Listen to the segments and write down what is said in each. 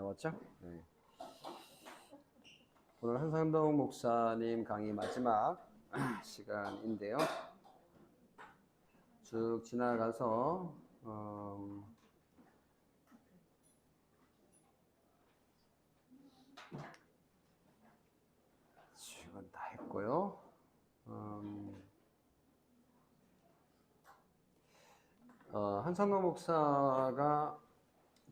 나왔죠? 네. 오늘 한상동 목사님 강의 마지막 시간인데요. 쭉 지나가서 지금 다 했고요. 한상동 목사가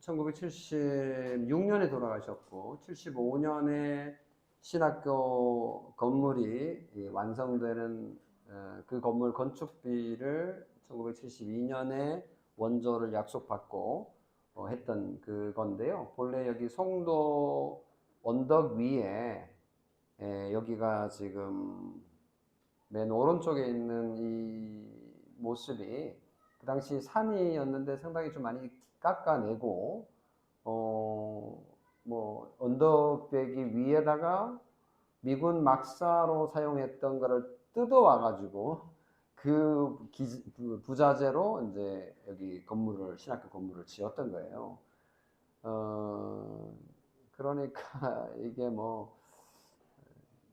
1976년에 돌아가셨고 75년에 신학교 건물이 완성되는 그 건물 건축비를 1972년에 원조를 약속받고 했던 그건데요. 본래 여기 송도 언덕 위에 여기가 지금 맨 오른쪽에 있는 이 모습이 그 당시 산이었는데 상당히 좀 많이 깎아내고 뭐 언덕배기 위에다가 미군 막사로 사용했던 거를 뜯어와 가지고 그 부자재로 이제 여기 건물을 신학교 건물을 지었던 거예요. 그러니까 이게 뭐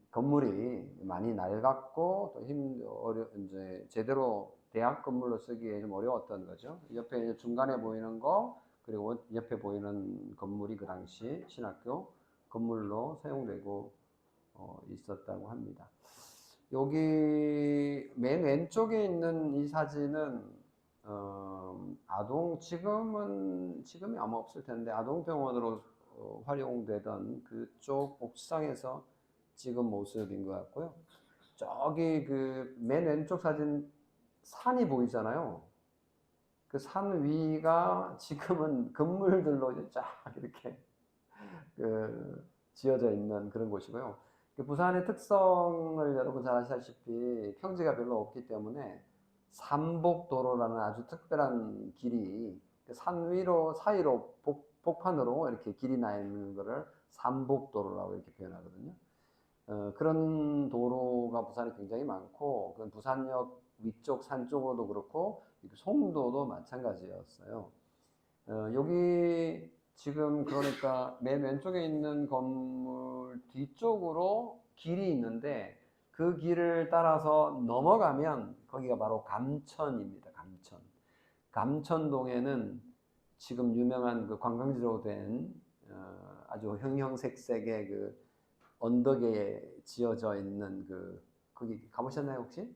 건물이 많이 낡았고 또 이제 제대로 대학 건물로 쓰기에 좀 어려웠던 거죠. 옆에 이제 중간에 보이는 거 그리고 옆에 보이는 건물이 그 당시 신학교 건물로 사용되고 있었다고 합니다. 여기 맨 왼쪽에 있는 이 사진은 지금이 아마 없을 텐데 아동병원으로 활용되던 그쪽 옥상에서 찍은 모습인 것 같고요. 저기 그 맨 왼쪽 사진 산이 보이잖아요. 그 산 위가 지금은 건물들로 쫙 이렇게 지어져 있는 그런 곳이고요. 부산의 특성을 여러분 잘 아시다시피 평지가 별로 없기 때문에 삼복도로라는 아주 특별한 길이 산 위로 사이로 복판으로 이렇게 길이 나 있는 것을 삼복도로라고 이렇게 표현하거든요. 그런 도로가 부산에 굉장히 많고, 그 부산역 위쪽 산 쪽으로도 그렇고, 송도도 마찬가지였어요. 여기 지금 그러니까 맨 왼쪽에 있는 건물 뒤쪽으로 길이 있는데, 그 길을 따라서 넘어가면 거기가 바로 감천입니다. 감천. 감천동에는 지금 유명한 그 관광지로 된 아주 형형색색의 그 언덕에 지어져 있는 거기 가보셨나요 혹시?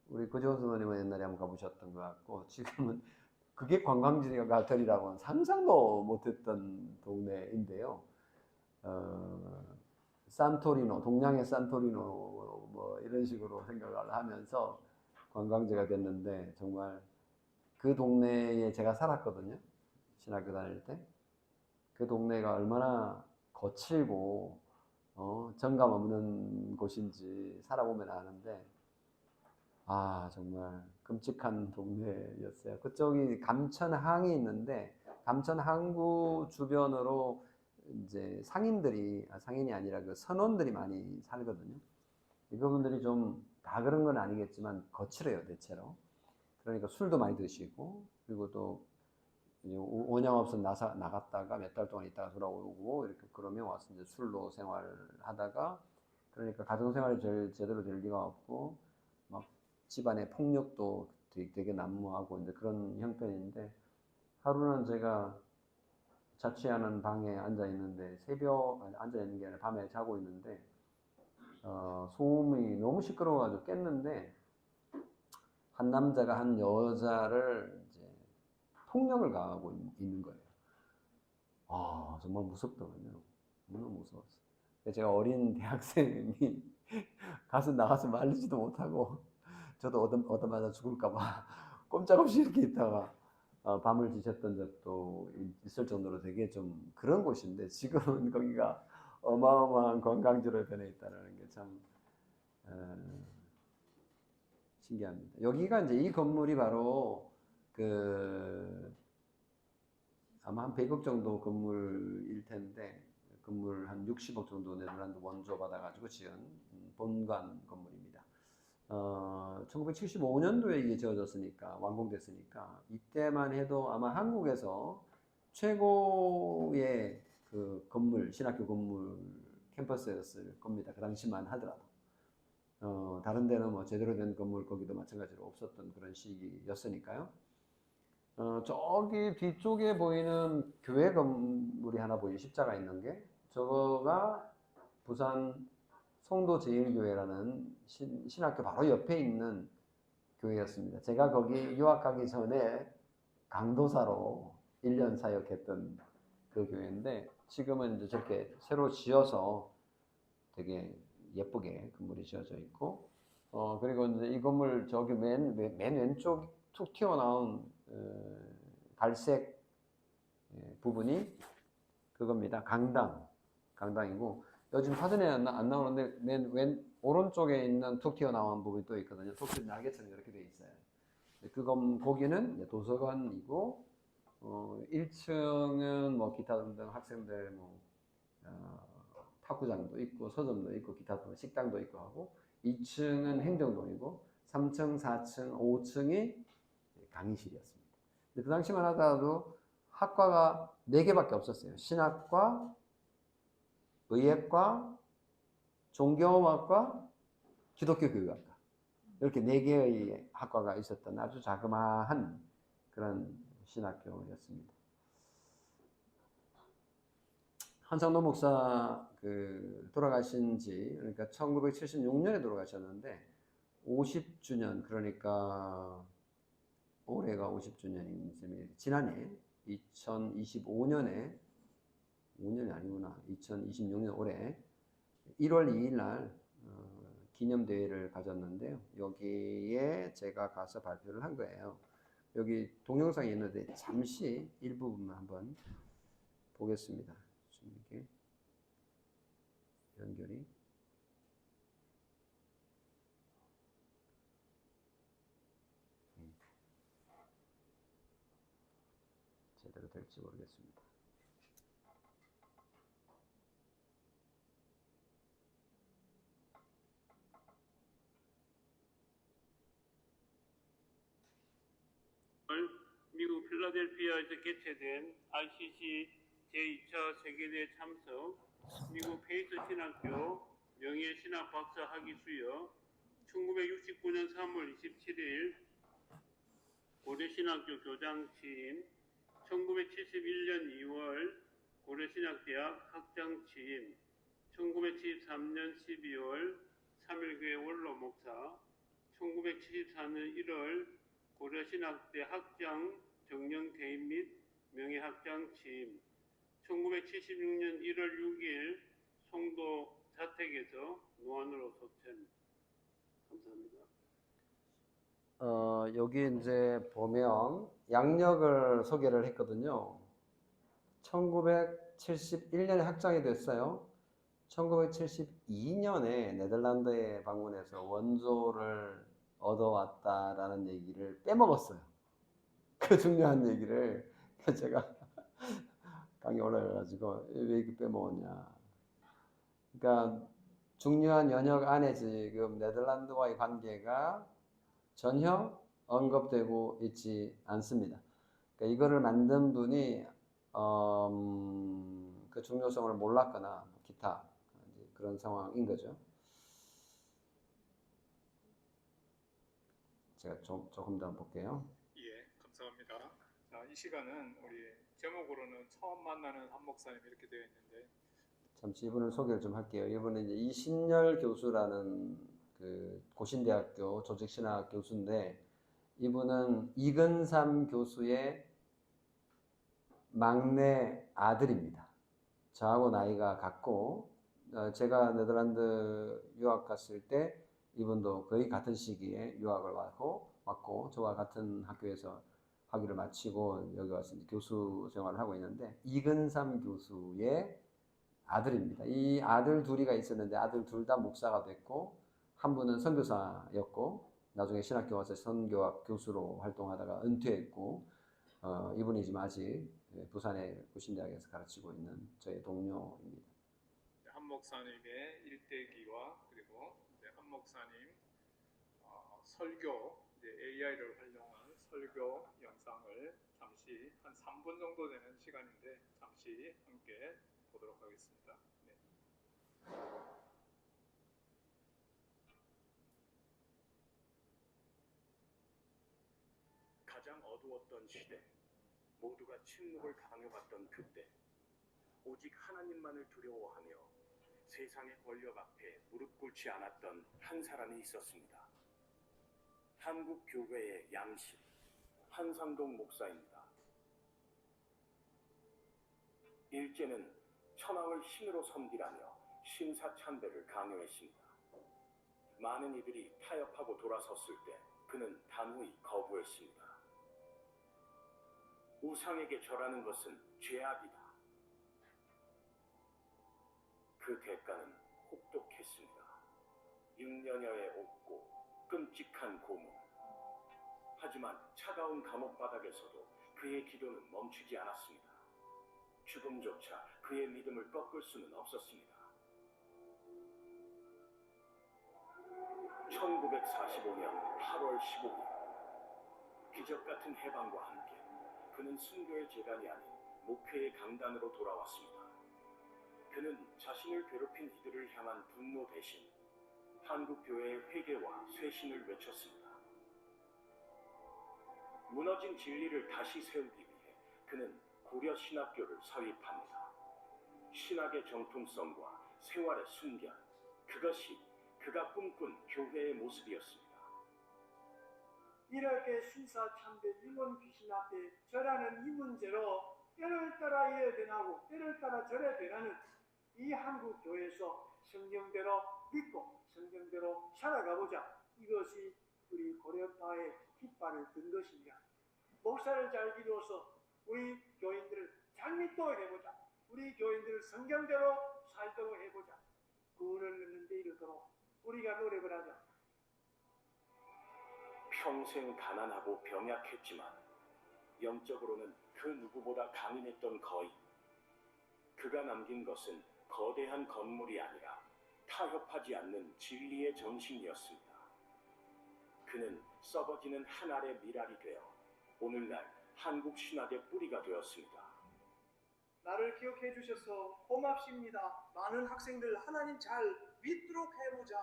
우리 고지원 선생님은 옛날에 한번 가보셨던 것 같고 지금은 그게 관광지가 되리라고는 상상도 못했던 동네인데요. 산토리노, 동양의 산토리노 뭐 이런 식으로 생각을 하면서 관광지가 됐는데 정말 그 동네에 제가 살았거든요. 신학교 다닐 때. 그 동네가 얼마나 거칠고 정감 없는 곳인지 살아보면 아는데 정말 끔찍한 동네였어요. 그쪽이 감천항이 있는데 감천항구 주변으로 이제 상인이 아니라 그 선원들이 많이 살거든요. 그분들이 좀 다 그런 건 아니겠지만 거칠어요, 대체로. 그러니까 술도 많이 드시고 그리고 또 원양업소 나갔다가 몇 달 동안 있다가 돌아오고 이렇게 그러면 와서 이제 술로 생활하다가 그러니까 가정생활이 제대로 될 리가 없고 막 집안의 폭력도 되게 난무하고 이제 그런 형편인데 하루는 제가 자취하는 방에 앉아 있는데 앉아 있는 게 아니라 밤에 자고 있는데 소음이 너무 시끄러워가지고 깼는데 한 남자가 한 여자를 이제 폭력을 가하고 있는 거예요. 정말 무섭더군요. 너무 무서웠어요. 제가 어린 대학생이 나가서 말리지도 못하고 저도 얻어맞아 죽을까봐 꼼짝없이 이렇게 있다가 밤을 지셨던 적도 있을 정도로 되게 좀 그런 곳인데 지금은 거기가 어마어마한 관광지로 변해 있다는 게 참 신기합니다. 여기가 이제 이 건물이 바로 아마 한 100억 정도 건물일 텐데 건물 한 60억 정도 네덜란드 원조 받아가지고 지은 본관 건물입니다. 1975년도에 이게 지어졌으니까 완공됐으니까 이때만 해도 아마 한국에서 최고의 그 건물, 신학교 건물 캠퍼스였을 겁니다. 그 당시만 하더라도. 다른 데는 뭐 제대로 된 건물 거기도 마찬가지로 없었던 그런 시기였으니까요. 저기 뒤쪽에 보이는 교회 건물이 하나 보이죠. 십자가 있는 게. 저거가 부산 송도제일교회라는 신학교 바로 옆에 있는 교회였습니다. 제가 거기 유학하기 전에 강도사로 1년 사역했던 그 교회인데 지금은 이제 저렇게 새로 지어서 되게 예쁘게 건물이 지어져 있고 그리고 이제 이 건물 저기 맨 왼쪽 툭 튀어나온 갈색 부분이 그겁니다. 강당이고 요즘 사진에 안 나오는데 맨 오른쪽에 있는 툭 튀어나온 부분이 또 있거든요. 툭 튀어 날개처럼 이렇게 돼 있어요. 거기는 도서관이고 1층은 뭐 기타 등등 학생들 뭐 탁구장도 있고 서점도 있고 기타 등 식당도 있고 하고 2층은 행정동이고 3층, 4층, 5층이 강의실이었습니다. 근데 그 당시만 하더라도 학과가 4개밖에 없었어요. 신학과, 의예과, 종교음악과, 기독교교육학과 이렇게 4개의 학과가 있었던 아주 자그마한 그런 신학교였습니다. 한상도 목사 돌아가신 지 그러니까 1976년에 돌아가셨는데 50주년 그러니까 올해가 50주년인 셈이에요. 지난해 2025년에 5년이 아니구나. 2026년 올해 1월 2일 날 기념대회를 가졌는데요. 여기에 제가 가서 발표를 한 거예요. 여기 동영상이 있는데 잠시 일부분만 한번 보겠습니다. 이게 연결이 제대로 될지 모르겠습니다. 미국 필라델피아에서 개최된 RCC 제2차 세계대회 참석, 미국 페이스 신학교 명예신학 박사 학위 수여, 1969년 3월 27일 고려신학교 교장 취임, 1971년 2월 고려신학대학 학장 취임, 1973년 12월 3일교회 원로 목사, 1974년 1월 고려신학대 학장 정령 퇴임 및 명예학장 취임, 1976년 1월 6일 송도 자택에서 노안으로 소천. 감사합니다. 여기 이제 보면 양력을 소개를 했거든요. 1971년에 학장이 됐어요. 1972년에 네덜란드에 방문해서 원조를 얻어왔다라는 얘기를 빼먹었어요. 그 중요한 얘기를 제가 강의 올라가가지고 왜 이렇게 빼먹었냐. 그러니까 중요한 연역 안에 지금 네덜란드와의 관계가 전혀 언급되고 있지 않습니다. 그러니까 이거를 만든 분이 그 중요성을 몰랐거나 기타 그런 상황인 거죠. 제가 조금 더 볼게요. 예, 감사합니다. 자, 이 시간은 우리 제목으로는 처음 만나는 한 목사님 이렇게 되어 있는데 잠시 이분을 소개를 좀 할게요. 이분은 이제 이신열 교수라는 그 고신대학교 조직신학 교수인데 이분은 이근삼 교수의 막내 아들입니다. 저하고 나이가 같고 제가 네덜란드 유학 갔을 때 이분도 거의 같은 시기에 유학을 왔고 저와 같은 학교에서 학위를 마치고 여기 와서 이제 교수 생활을 하고 있는데 이근삼 교수의 아들입니다. 이 아들 둘이가 있었는데 아들 둘 다 목사가 됐고 한 분은 선교사였고 나중에 신학교 와서 선교학 교수로 활동하다가 은퇴했고 이분이 지금 아직 부산의 구신대학에서 가르치고 있는 저의 동료입니다. 한 목사님의 일대기와 그리고 한 목사님 설교 AI를 활용한 설교 영상을 잠시 한 3분 정도 되는 시간인데 잠시 함께 보도록 하겠습니다. 네. 가장 어두웠던 시대, 모두가 침묵을 강요받던 그때, 오직 하나님만을 두려워하며 세상의 권력 앞에 무릎 꿇지 않았던 한 사람이 있었습니다. 한국 교회의 양실, 한상동 목사입니다. 일제는 천황을 신으로 섬기라며 신사참배를 강요했습니다. 많은 이들이 타협하고 돌아섰을 때 그는 단호히 거부했습니다. 우상에게 절하는 것은 죄악이다. 그 대가는 혹독했습니다. 6년여의 옥고, 끔찍한 고문. 하지만 차가운 감옥 바닥에서도 그의 기도는 멈추지 않았습니다. 죽음조차 그의 믿음을 꺾을 수는 없었습니다. 1945년 8월 15일, 기적 같은 해방과 함께 그는 순교의 재단이 아닌 목회의 강단으로 돌아왔습니다. 그는 자신을 괴롭힌 이들을 향한 분노 대신 한국교회의 회개와 쇄신을 외쳤습니다. 무너진 진리를 다시 세우기 위해 그는 고려 신학교를 설립합니다. 신학의 정통성과 생활의 순결, 그것이 그가 꿈꾼 교회의 모습이었습니다. 이렇게 신사참배 유문 귀신 앞에 절하는 이 문제로 때를 따라 이래 변하고 때를 따라 저래 변하는 이 한국 교회에서 성경대로 믿고 성경대로 살아가보자. 이것이 우리 고려파의 깃발을 든 것입니다. 목사를 잘 기도해서 우리 교인들을 잘 믿도록 해보자. 우리 교인들을 성경대로 살도록 해보자. 구원을 얻는 데 이르도록 우리가 노력을 하자. 평생 가난하고 병약했지만 영적으로는 그 누구보다 강인했던 거인. 그가 남긴 것은 거대한 건물이 아니라 타협하지 않는 진리의 정신이었습니다. 그는 썩어지는 한 알의 밀알이 되어 오늘날 한국 신학의 뿌리가 되었습니다. 나를 기억해 주셔서 고맙습니다. 많은 학생들 하나님 잘 믿도록 해보자.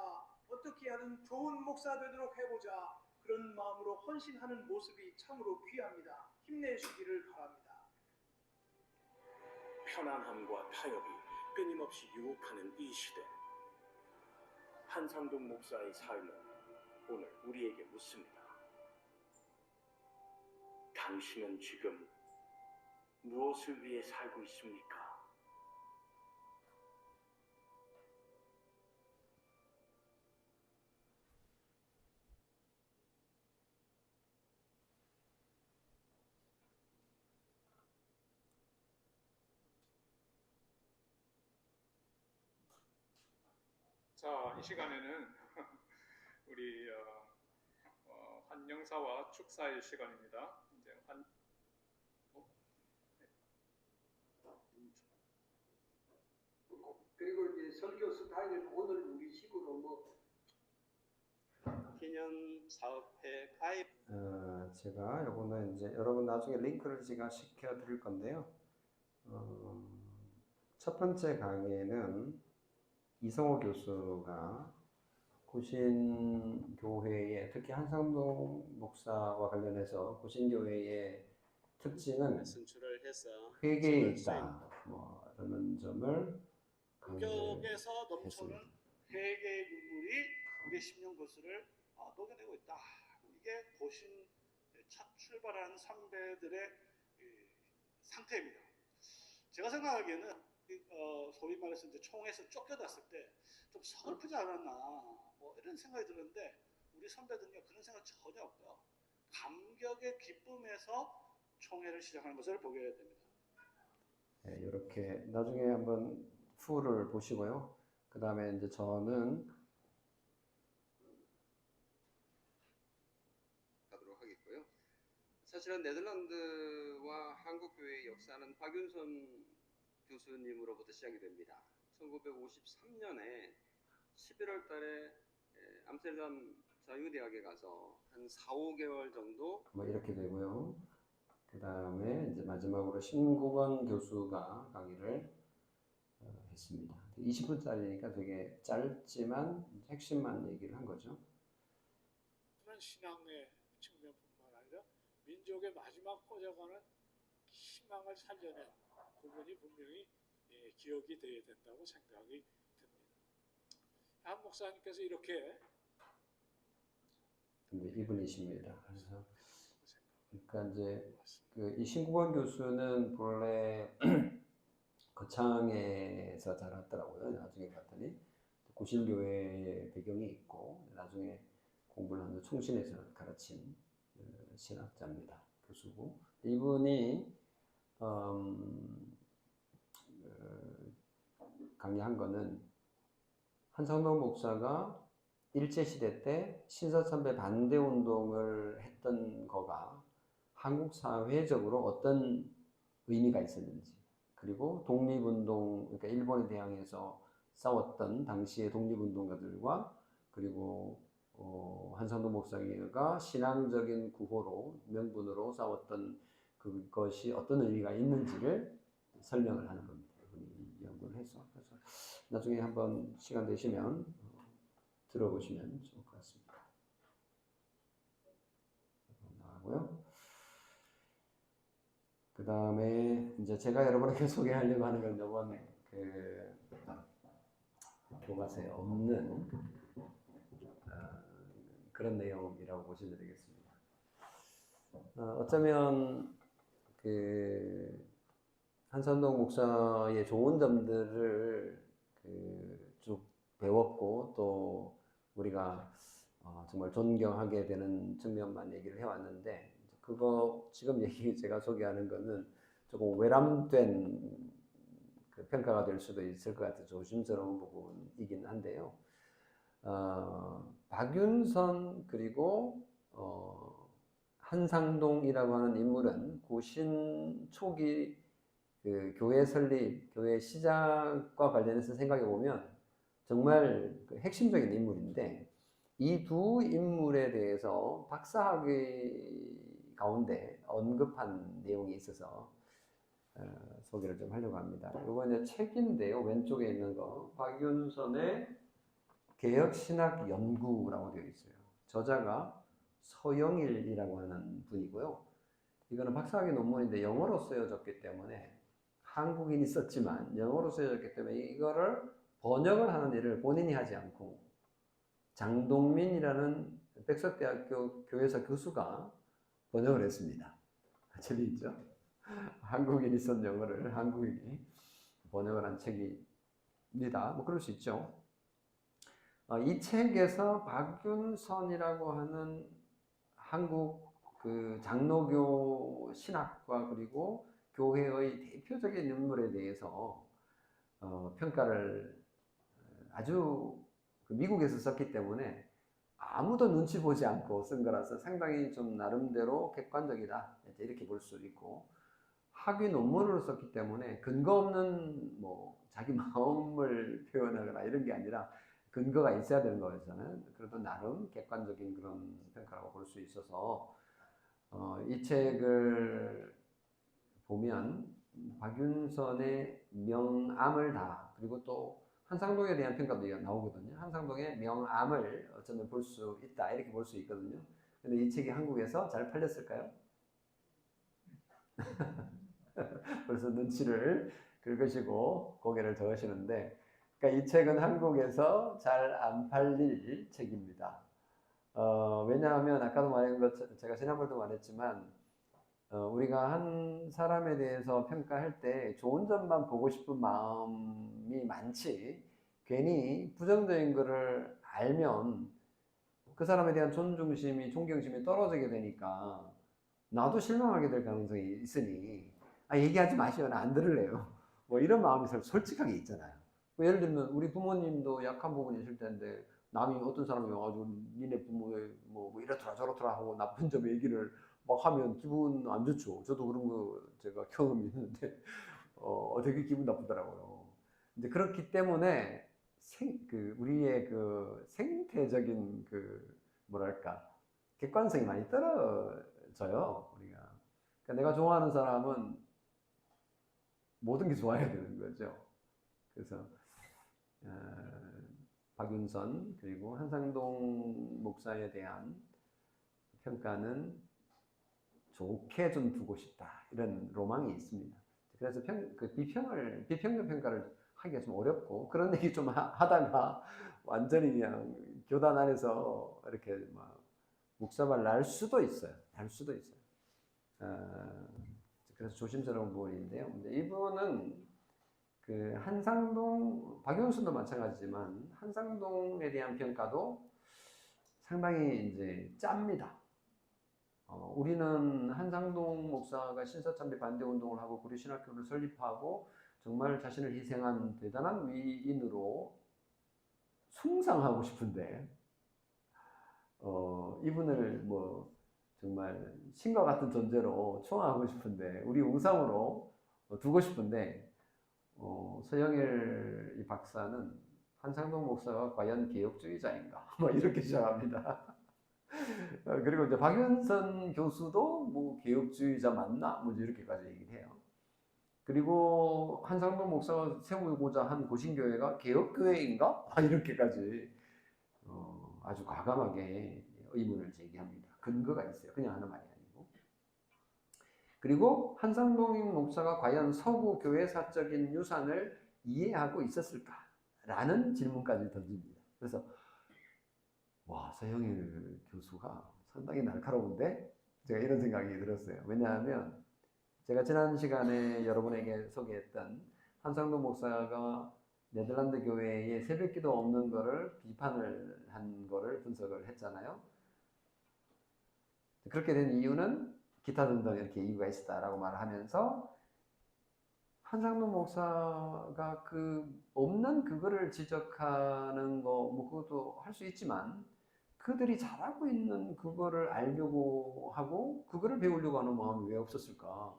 어떻게 하든 좋은 목사 되도록 해보자. 그런 마음으로 헌신하는 모습이 참으로 귀합니다. 힘내시기를 바랍니다. 편안함과 타협이 끊임없이 유혹하는 이 시대. 한상동 목사의 삶은 오늘 우리에게 묻습니다. 당신은 지금 무엇을 위해 살고 있습니까? 자, 이 시간에는 우리 환영사와 축사의 시간입니다. 이제 그리고 이제 설교 스타일은 오늘 우리 식으로 뭐 기념 사업회 가입. 제가 요거는 이제 여러분 나중에 링크를 제가 시켜 드릴 건데요. 첫 번째 강의에는 이성호 교수가 고신교회의 특히 한상동 목사와 관련해서 고신교회의 특징은 선출을 해서 회개에 있다. 뭐 이런 점을 공격에서 넘쳐는 했습니다. 회개의 눈물이 우리 심령 거스를 녹여내고 있다. 이게 고신 첫 출발하는 선배들의 상태입니다. 제가 생각하기에는 소위 말해서 이제 총에서 쫓겨났을 때 좀 서글프지 않았나 뭐 이런 생각이 들었는데 우리 선배들은요 그런 생각 전혀 없고요. 감격의 기쁨에서 총회를 시작하는 것을 보게 됩니다. 네, 이렇게 나중에 한번 후를 보시고요. 그 다음에 이제 저는 하도록 하겠고요. 사실은 네덜란드와 한국교회의 역사는 박윤선 교수님으로부터 시작이 됩니다. 1953년에 11월 달에 암스테르담 자유대학에 가서 한 4, 5개월 정도 뭐 이렇게 되고요. 그 다음에 이제 마지막으로 신국원 교수가 강의를 했습니다. 20분짜리니까 되게 짧지만 핵심만 얘기를 한 거죠. 그런 신앙의 측면뿐만 아니라 민족의 마지막 꽂아가는 희망을 살려낸 부분이 분명히 기억이 되어야 된다고 생각이 듭니다. 한 목사님께서 이렇게 이분이십니다. 그래서 그러니까 이제 이 신국원 교수는 본래 거창에서 자랐더라고요. 나중에 봤더니 고신교회 배경이 있고 나중에 공부를 하는 총신에서 가르친 신학자입니다. 교수고 이분이 강의한 거는 한성동 목사가 일제시대 때 신사참배 반대 운동을 했던 거가 한국 사회적으로 어떤 의미가 있었는지, 그리고 독립운동, 그러니까 일본에 대항해서 싸웠던 당시의 독립운동가들과 그리고 한성동 목사가 신앙적인 구호로 명분으로 싸웠던 그것이 어떤 의미가 있는지를 설명을 하는 겁니다. 이분이 연구를 해서. 그래서 나중에 한번 시간 되시면 들어보시면 좋을 것 같습니다. 나가고요. 그 다음에 이제 제가 여러분에게 소개하려고 하는 건 이번 교과서에 없는 그런 내용이라고 보시면 되겠습니다. 어쩌면 한선동 목사의 좋은 점들을 쭉 배웠고 또 우리가 정말 존경하게 되는 측면만 얘기를 해왔는데, 그거 지금 제가 소개하는 거는 조금 외람된 평가가 될 수도 있을 것 같아서 조심스러운 부분이긴 한데요. 박윤선 그리고 한상동이라고 하는 인물은 고신 초기 교회 설립, 교회 시작과 관련해서 생각해 보면 정말 핵심적인 인물인데, 이 두 인물에 대해서 박사학위 가운데 언급한 내용이 있어서 소개를 좀 하려고 합니다. 이거는 책인데요. 왼쪽에 있는 거 박윤선의 개혁신학 연구라고 되어 있어요. 저자가 서영일이라고 하는 분이고요. 이거는 박사학위 논문인데 영어로 쓰여졌기 때문에, 한국인이 썼지만 영어로 쓰여졌기 때문에 이거를 번역을 하는 일을 본인이 하지 않고 장동민이라는 백석대학교 교회사 교수가 번역을 했습니다. 재미있죠? 한국인이 쓴 영어를 한국인이 번역을 한 책입니다. 뭐 그럴 수 있죠. 이 책에서 박윤선이라고 하는 한국 장로교 신학과 그리고 교회의 대표적인 인물에 대해서 평가를 아주 미국에서 썼기 때문에 아무도 눈치 보지 않고 쓴 거라서 상당히 좀 나름대로 객관적이다 이렇게 볼 수 있고, 학위 논문으로 썼기 때문에 근거 없는 뭐 자기 마음을 표현하거나 이런 게 아니라 근거가 있어야 되는 거잖아요. 그래도 나름 객관적인 그런 평가라고 볼 수 있어서 이 책을 보면 박윤선의 명암을 다, 그리고 또 한상동에 대한 평가도 나오거든요. 한상동의 명암을 어쩌면 볼 수 있다 이렇게 볼 수 있거든요. 근데 이 책이 한국에서 잘 팔렸을까요? 벌써 눈치를 긁으시고 고개를 저으시는데, 그러니까 이 책은 한국에서 잘 안 팔릴 책입니다. 왜냐하면 아까도 말한 것, 제가 지난번에도 말했지만 우리가 한 사람에 대해서 평가할 때 좋은 점만 보고 싶은 마음이 많지, 괜히 부정적인 것을 알면 그 사람에 대한 존중심이, 존경심이 떨어지게 되니까 나도 실망하게 될 가능성이 있으니 얘기하지 마시오, 나 안 들을래요. 뭐 이런 마음이 솔직하게 있잖아요. 뭐 예를 들면 우리 부모님도 약한 부분이 있을 텐데 남이 어떤 사람이 와가지고 니네 부모의 뭐 이렇더라 저렇더라 하고 나쁜 점 얘기를 막 하면 기분 안 좋죠. 저도 그런 거 제가 경험이 있는데 되게 기분 나쁘더라고요. 이제 그렇기 때문에 우리의 생태적인 뭐랄까 객관성이 많이 떨어져요. 우리가. 그러니까 내가 좋아하는 사람은 모든 게 좋아야 되는 거죠. 그래서 박윤선 그리고 한상동 목사에 대한 평가는 좋게 좀 두고 싶다 이런 로망이 있습니다. 그래서 비평적 평가를 하기가 좀 어렵고 그런 얘기 좀 하다가 완전히 그냥 교단 안에서 이렇게 막 묵사발 날 수도 있어요. 그래서 조심스러운 부분인데요. 근데 이분은 그 한상동, 박용순도 마찬가지지만 한상동에 대한 평가도 상당히 이제 짭니다. 우리는 한상동 목사가 신사참배 반대 운동을 하고 구리신학교를 설립하고 정말 자신을 희생한 대단한 위인으로 숭상하고 싶은데 이분을 뭐 정말 신과 같은 존재로 추앙하고 싶은데 우리 우상으로 두고 싶은데 서영일 이 박사는 한상동 목사가 과연 개혁주의자인가 뭐 이렇게 시작합니다. 그리고 이제 박윤선 교수도 뭐 개혁주의자 맞나 뭐 이렇게까지 얘기를 해요. 그리고 한상동 목사가 세우고자 한 고신교회가 개혁교회인가 이렇게까지 아주 과감하게 의문을 제기합니다. 근거가 있어요. 그냥 하는 말이 아니고. 그리고 한상동 목사가 과연 서구 교회사적인 유산을 이해하고 있었을까라는 질문까지 던집니다. 그래서 와, 서영일 교수가 상당히 날카로운데 제가 이런 생각이 들었어요. 왜냐하면 제가 지난 시간에 여러분에게 소개했던 한상동 목사가 네덜란드 교회에 새벽기도 없는 거를 비판을 한 거를 분석을 했잖아요. 그렇게 된 이유는 기타 등등 이렇게 이유가 있었다라고 말을 하면서 한상동 목사가 그 없는 그거를 지적하는 거 뭐 그것도 할 수 있지만 그들이 잘하고 있는 그거를 알려고 하고 그거를 배우려고 하는 마음이 왜 없었을까?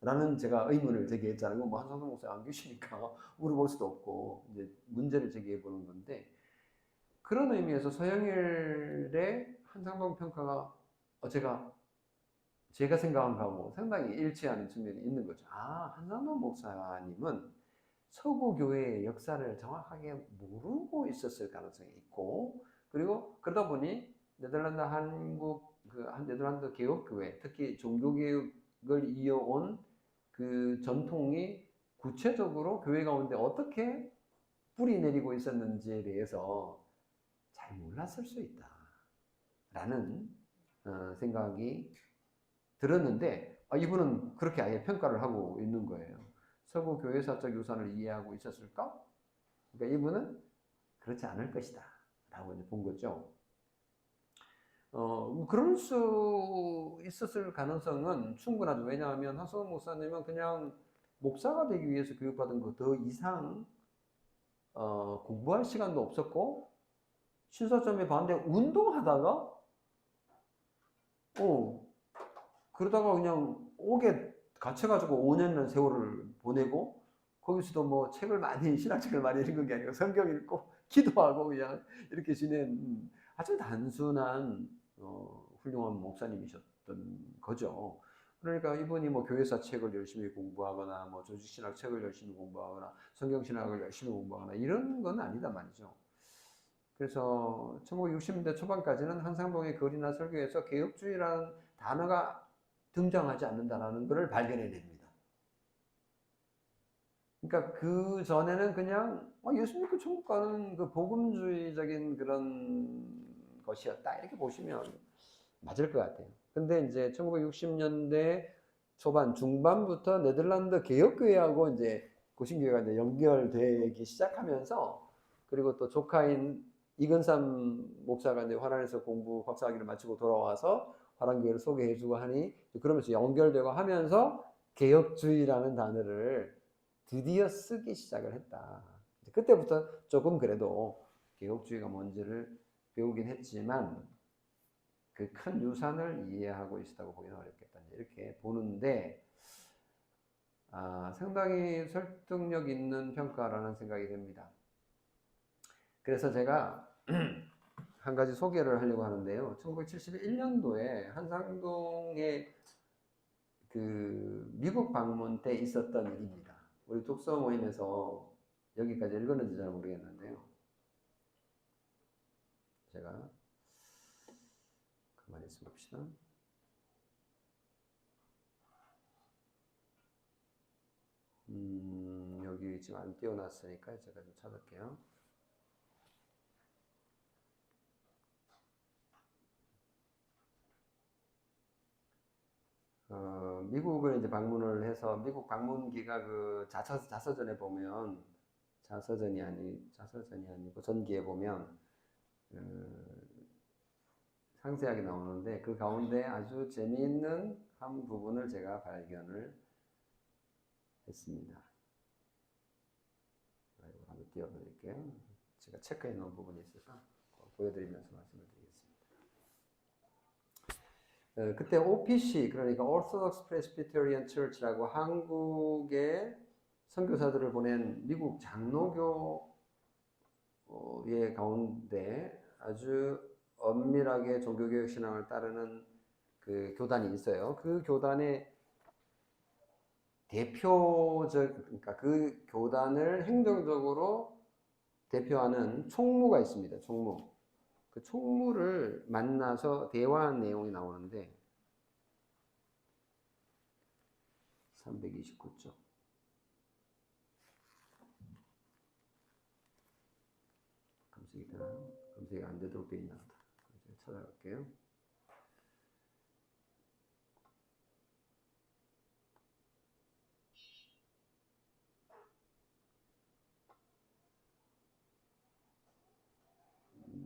라는 제가 의문을 제기했잖아요. 뭐 한상동 목사 안 계시니까 물어볼 수도 없고 이제 문제를 제기해 보는 건데 그런 의미에서 서영일의 한상동 평가가 제가 생각한 거하고 상당히 일치하는 측면이 있는 거죠. 아, 한상동 목사님은 서구 교회의 역사를 정확하게 모르고 있었을 가능성이 있고 그리고 그러다 보니 네덜란드 개혁교회 특히 종교개혁을 이어온 그 전통이 구체적으로 교회 가운데 어떻게 뿌리 내리고 있었는지에 대해서 잘 몰랐을 수 있다 라는 생각이 들었는데 이분은 그렇게 아예 평가를 하고 있는 거예요. 서구 교회사적 유산을 이해하고 있었을까? 그러니까 이분은 그렇지 않을 것이다 라고 이제 본 거죠. 그럴 수 있었을 가능성은 충분하죠. 왜냐하면 한상동 목사님은 그냥 목사가 되기 위해서 교육받은 거 더 이상 공부할 시간도 없었고 신사점에 반대 운동하다가 그러다가 그냥 옥에 갇혀가지고 5년이라는 세월을 보내고 거기서도 뭐 신학책을 많이 읽은 게 아니고 성경 읽고 기도하고 그냥 이렇게 지낸 아주 단순한 훌륭한 목사님이셨던 거죠. 그러니까 이분이 뭐 교회사 책을 열심히 공부하거나 뭐 조직신학 책을 열심히 공부하거나 성경신학을 열심히 공부하거나 이런 건 아니다 말이죠. 그래서 1960년대 초반까지는 한상동의 글이나 설교에서 개혁주의라는 단어가 등장하지 않는다라는 것을 발견해냅니다. 그러니까 그 전에는 그냥 예수 믿고 천국 가는 그 복음주의적인 그런 것이었다 이렇게 보시면 맞을 것 같아요. 근데 이제 1960년대 초반 중반부터 네덜란드 개혁교회하고 이제 고신교회가 이제 연결되기 시작하면서 그리고 또 조카인 이근삼 목사가 이제 화란에서 공부 박사학위를 마치고 돌아와서 화란교회를 소개해주고 하니 그러면서 연결되고 하면서 개혁주의라는 단어를 드디어 쓰기 시작을 했다. 그때부터 조금 그래도 개혁주의가 뭔지를 배우긴 했지만 그 큰 유산을 이해하고 있었다고 보기는 어렵겠다. 이렇게 보는데 상당히 설득력 있는 평가라는 생각이 듭니다. 그래서 제가 한 가지 소개를 하려고 하는데요. 1971년도에 한상동의 그 미국 방문 때 있었던 일입니다. 우리 독서 모임에서 여기까지 읽었는지 잘 모르겠는데요. 제가 가만히 있어 봅시다. 여기 지금 안 띄워놨으니까 제가 좀 찾을게요. 미국을 이제 방문을 해서 미국 방문기가 그 자서전에 보면 자서전이 아니고 전기에 보면 상세하게 나오는데 그 가운데 아주 재미있는 한 부분을 제가 발견을 했습니다. 이걸 한번 띄워드릴게요. 제가 체크해 놓은 부분이 있어서 보여드리면서 말씀을 드리겠습니다. 그때 OPC, 그러니까 Orthodox Presbyterian Church라고 한국의 선교사들을 보낸 미국 장로교의 가운데 아주 엄밀하게 종교개혁 신앙을 따르는 그 교단이 있어요. 그 교단의 그러니까 그 교단을 행정적으로 대표하는 총무가 있습니다. 총무. 그 총무를 만나서 대화한 내용이 나오는데 329쪽. 검색이 되나요? 검색이 안 되도록 되어 있나 보다. 제가 찾아갈게요.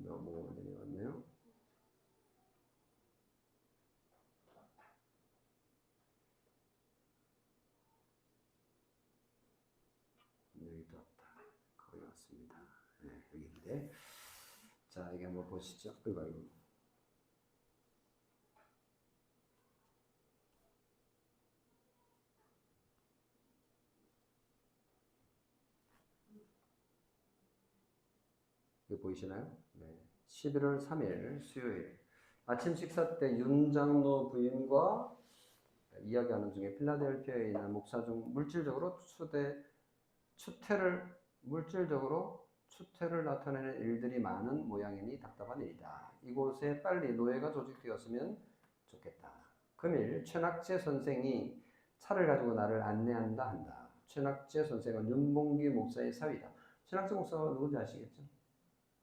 너무 내려왔네요. 여기도 왔다. 거의 왔습니다. 네, 여기인데. 자, 이게 한번 보시죠. 이거. 이거 보이시나요? 네. 11월 3일 수요일 아침 식사 때 윤 장로 부인과 이야기하는 중에 필라델피아에 있는 목사 중 물질적으로 추태를 나타내는 일들이 많은 모양이니 답답한 일이다. 이곳에 빨리 노예가 조직되었으면 좋겠다. 금일 최낙재 선생이 차를 가지고 나를 안내한다 한다. 최낙재 선생은 윤봉기 목사의 사위다. 최낙재 목사가 누군지 아시겠죠?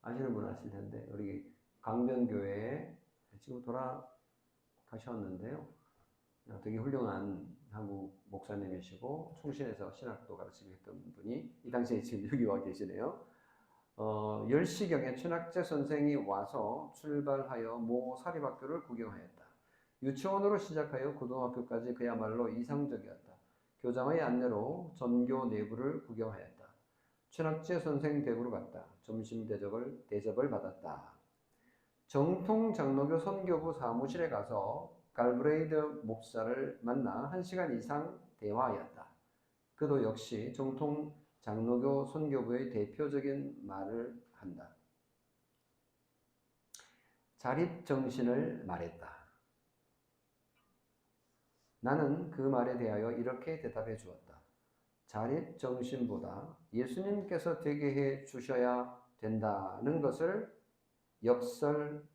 아시는 분 아실 텐데 우리 강변교회에 지금 돌아가셨는데요. 되게 훌륭한 한국 목사님이시고 충신에서 신학도 가르치고 했던 분이 이 당시에 지금 여기 와 계시네요. 10시경에 최낙재 선생이 와서 출발하여 모 사립학교를 구경하였다. 유치원으로 시작하여 고등학교까지 그야말로 이상적이었다. 교장의 안내로 전교 내부를 구경하였다. 최낙재 선생 댁으로 갔다. 점심 대접을 받았다. 정통 장로교 선교부 사무실에 가서 갈브레이드 목사를 만나 1시간 이상 대화하였다. 그도 역시 정통 장로교 선교부의 대표적인 말을 한다. 자립정신을 말했다. 나는 그 말에 대하여 이렇게 대답해 주었다. 자립정신보다 예수님께서 되게 해 주셔야 된다는 것을 역설했다.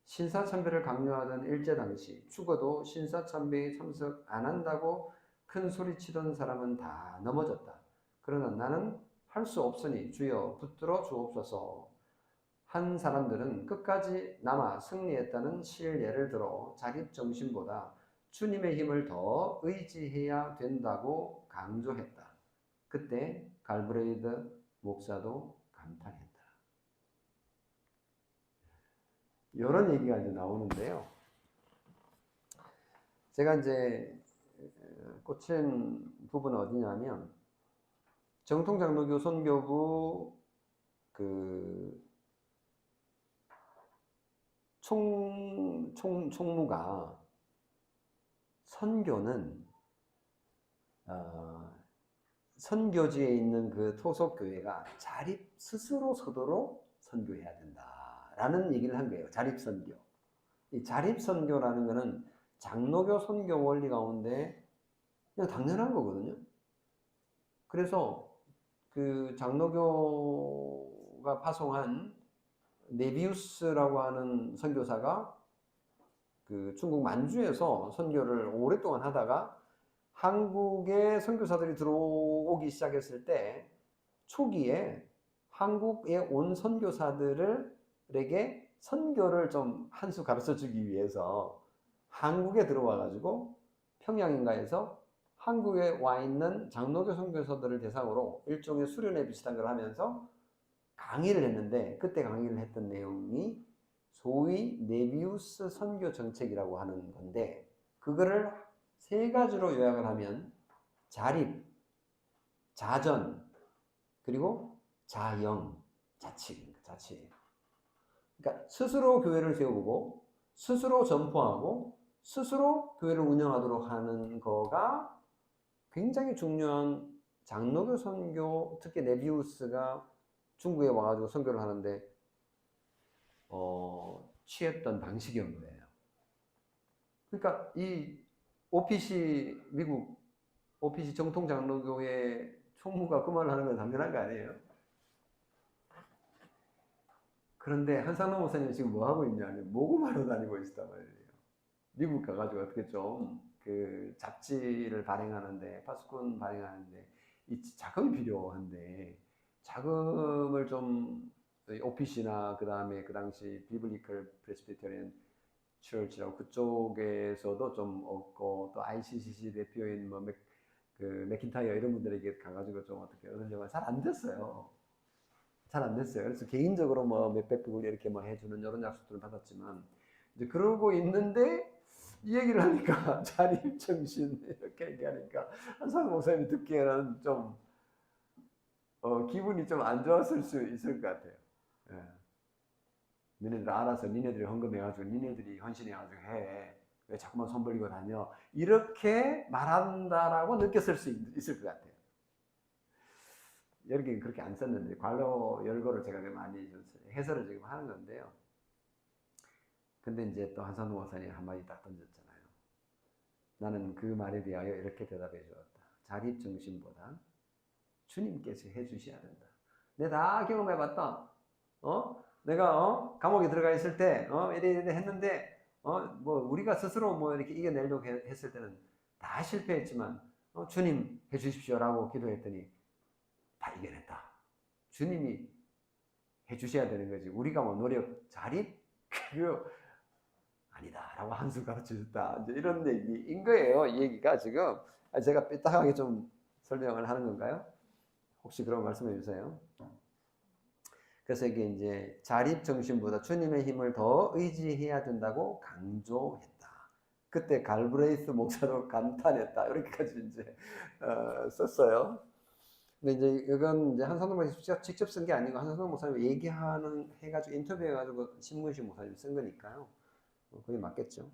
신사참배를 강요하던 일제 당시 죽어도 신사참배에 참석 안 한다고 큰 소리치던 사람은 다 넘어졌다. 그러나 나는 할 수 없으니 주여 붙들어 주옵소서 한 사람들은 끝까지 남아 승리했다는 실예를 들어 자립정신보다 주님의 힘을 더 의지해야 된다고 강조했다. 그때 갈브레이드 목사도 감탄했다. 이런 얘기가 이제 나오는데요. 제가 이제 꽂힌 부분은 어디냐면 정통장로교 선교부 총무가 선교는 선교지에 있는 그 토속교회가 스스로 서도록 선교해야 된다라는 얘기를 한 거예요. 자립선교. 이 자립선교라는 것은 장로교 선교 원리 가운데 그냥 당연한 거거든요. 그래서 그 장로교가 파송한 네비우스라고 하는 선교사가 그 중국 만주에서 선교를 오랫동안 하다가 한국에 선교사들이 들어오기 시작했을 때 초기에 한국에 온 선교사들에게 선교를 좀 한 수 가르쳐 주기 위해서 한국에 들어와 가지고 평양인가에서 한국에 와 있는 장로교 선교사들을 대상으로 일종의 수련회 비슷한 걸 하면서 강의를 했는데, 그때 강의를 했던 내용이 소위 네비우스 선교 정책이라고 하는 건데, 그거를 세 가지로 요약을 하면 자립, 자전, 그리고 자영, 자치. 그러니까 스스로 교회를 세우고 스스로 전포하고 스스로 교회를 운영하도록 하는 거가 굉장히 중요한 장로교 선교, 특히 네비우스가 중국에 와가지고 선교를 하는데 취했던 방식이었는 거예요. 그러니까 이 OPC, 미국 OPC 정통 장로교회 총무가 그 말을 하는 건 당연한 거 아니에요? 그런데 한상로 목사님이 지금 뭐 하고 있냐면 모금하러 다니고 있단 말이에요. 미국 가가지고 어떻게 좀 그 잡지를 발행하는데, 파수꾼 발행하는데 이 자금이 필요한데, 자금을 좀 OPC나 그 다음에 그 당시 비블리컬 프레스비테리안 처치라고 그쪽에서도 좀 얻고, 또 ICCC 대표인 뭐 맥킨타이어 이런 분들에게 가가지고 좀 어떻게 얻으려고 잘 안 됐어요. 잘 안 됐어요. 그래서 개인적으로 뭐 몇백 불 이렇게 뭐 해주는 이런 약속들을 받았지만, 이제 그러고 있는데 이 얘기를 하니까 자립정신 이렇게 얘기하니까 한상로 목사님이 듣기에는 좀 기분이 좀 안 좋았을 수 있을 것 같아요. 예. 니네들 알아서 니네들이 헌금해가지고 니네들이 헌신해가지고 해. 왜 자꾸만 손 벌리고 다녀. 이렇게 말한다라고 느꼈을 수 있을 것 같아요. 여기는 그렇게 안 썼는데 관로 열거를 제가 많이 해설을 지금 하는 건데요. 근데 이제 또 한상로 목사님이 한마디 딱 던졌잖아요. 나는 그 말에 대하여 이렇게 대답해 주었다. 자립정신보다 주님께서 해주셔야 된다. 내가 다 경험해봤다. 내가 감옥에 들어가 있을 때 이래 했는데 뭐 우리가 스스로 뭐 이렇게 이겨내려고 했을 때는 다 실패했지만 주님 해주십시오라고 기도했더니 다 이겨냈다. 주님이 해주셔야 되는 거지. 우리가 뭐 노력, 자립 그거 아니다라고 한 수 가르쳐 줬다. 이제 이런 얘기인 거예요. 이 얘기가 지금 제가 삐딱하게 좀 설명을 하는 건가요? 혹시 그런 말씀해 주세요. 그래서 이게 이제 자립 정신보다 주님의 힘을 더 의지해야 된다고 강조했다. 그때 갈브레이스 목사도 감탄했다. 이렇게까지 이제 썼어요. 근데 이제 이건 이제 한상로 목사님 직접 쓴 게 아니고 한상로 목사님 얘기하는 해가지고 인터뷰해가지고 신문식 목사님 쓴 거니까요. 그게 맞겠죠.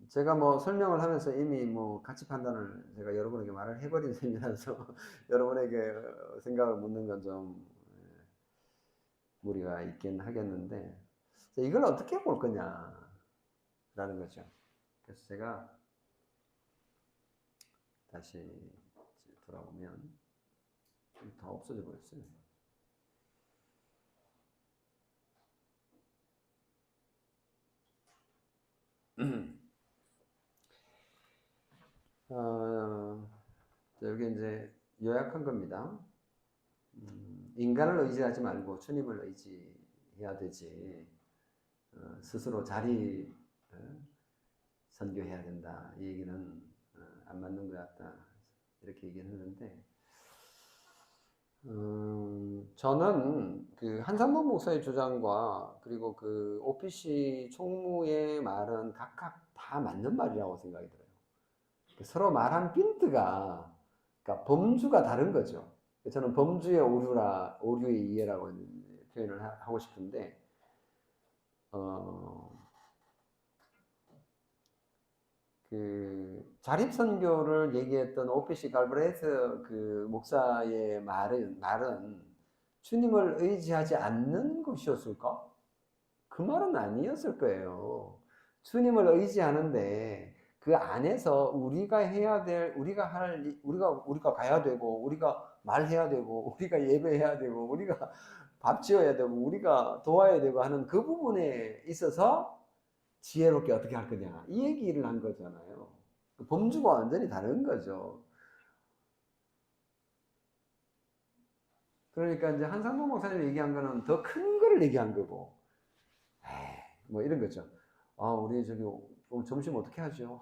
제가 뭐 설명을 하면서 이미 뭐 가치 판단을 제가 여러분에게 말을 해버린 셈이라서 여러분에게 생각을 묻는 건 좀 무리가 있긴 하겠는데, 이걸 어떻게 볼 거냐라는 거죠. 그래서 제가 다시 돌아오면 다 없어져 버렸어요. 여기 이제 요약한 겁니다. 인간을 의지하지 말고 주님을 의지해야 되지. 스스로 자리 선교해야 된다. 이 얘기는 안 맞는 것 같다. 이렇게 얘기를 했는데, 저는 그 한상봉 목사의 주장과 그리고 그 OPC 총무의 말은 각각 다 맞는 말이라고 생각이 들어요. 서로 말한 핀트가, 그러니까 범주가 다른 거죠. 저는 범주의 오류의 이해라고 표현을 하고 싶은데, 그 자립선교를 얘기했던 OPC 갈브레이스 그 목사의 말은 주님을 의지하지 않는 것이었을까? 그 말은 아니었을 거예요. 주님을 의지하는데 그 안에서 우리가 해야 될, 우리가 할, 우리가 가야 되고, 우리가 말해야 되고, 우리가 예배해야 되고, 우리가 밥 지어야 되고, 우리가 도와야 되고 하는 그 부분에 있어서 지혜롭게 어떻게 할 거냐. 이 얘기를 한 거잖아요. 범주가 완전히 다른 거죠. 그러니까 이제 한상봉 목사님이 얘기한 거는 더 큰 거를 얘기한 거고, 뭐 이런 거죠. 우리 저기 오늘 점심 어떻게 하죠?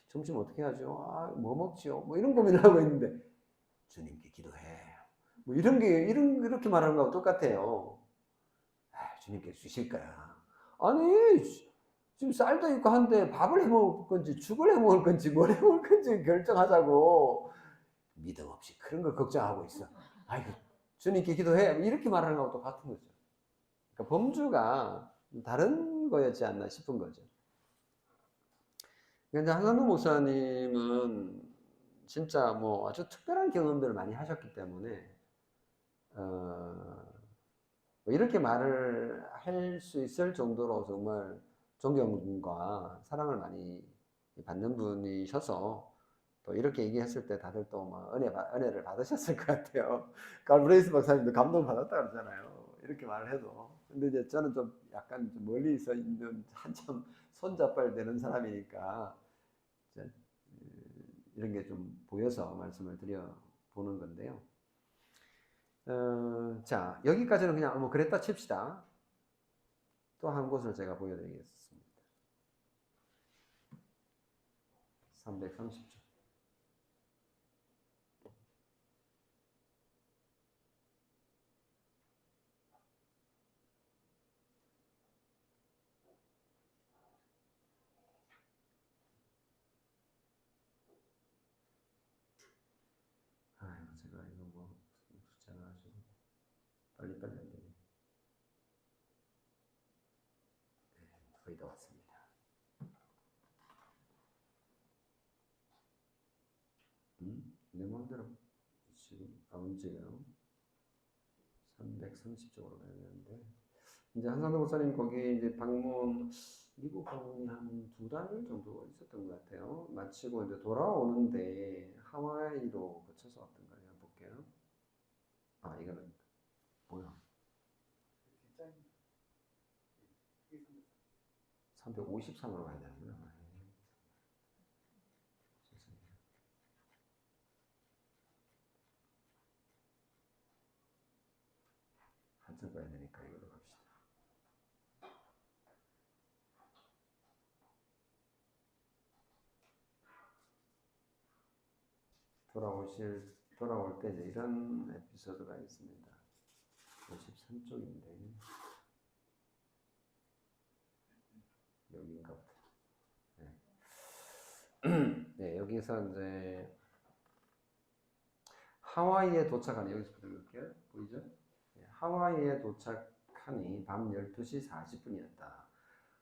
점심 어떻게 하죠? 뭐 먹지요? 뭐 이런 고민을 하고 있는데, 주님께 기도해. 뭐 이렇게 말하는 거하고 똑같아요. 주님께 주실 거야. 아니, 지금 쌀도 있고 한데 밥을 해 먹을 건지, 죽을 해 먹을 건지, 뭘 해 먹을 건지 결정하자고. 믿음 없이 그런 걸 걱정하고 있어. 아이고, 주님께 기도해. 이렇게 말하는 거하고 똑같은 거죠. 그러니까 범주가 다른 거였지 않나 싶은 거죠. 그러니까 한상도 목사님은 진짜 뭐 아주 특별한 경험들을 많이 하셨기 때문에 뭐 이렇게 말을 할 수 있을 정도로 정말 존경과 사랑을 많이 받는 분이셔서 또 이렇게 얘기했을 때 다들 또 막 은혜를 받으셨을 것 같아요. 갈브레이스 박사님도 감동 받았다 그러잖아요. 이렇게 말을 해도. 근데 이제 저는 좀 약간 좀 멀리 서 있는 한참 손잡아야 되는 사람이니까 이런 게 좀 보여서 말씀을 드려 보는 건데요. 자, 여기까지는 그냥 뭐 그랬다 칩시다. 또 한 곳을 제가 보여드리겠습니다. 330쪽. 제가 이거 뭐 숫자가 아주 빨리빨리 안 되네. 거의 다 왔습니다. 내 마음대로 지금 문제요. 330쪽으로 가야 되는데 이제 한상도 목사님 거기 이제 미국 방문이 한 2달 정도 있었던 것 같아요. 마치고 이제 돌아오는데 하와이로 거쳐서 왔던 거예요. 볼게요. 이거는 뭐야? 353으로 가야 되는구나. 한참 가야 되니까 이걸로 갑시다. 돌아올 때 이제 이런 에피소드가 있습니다. 53쪽인데 여기인가 보다. 네, 여기서 이제 하와이에 도착하는, 여기서부터 볼게요. 보이죠? 네, 하와이에 도착하니 밤 12시 40분이었다.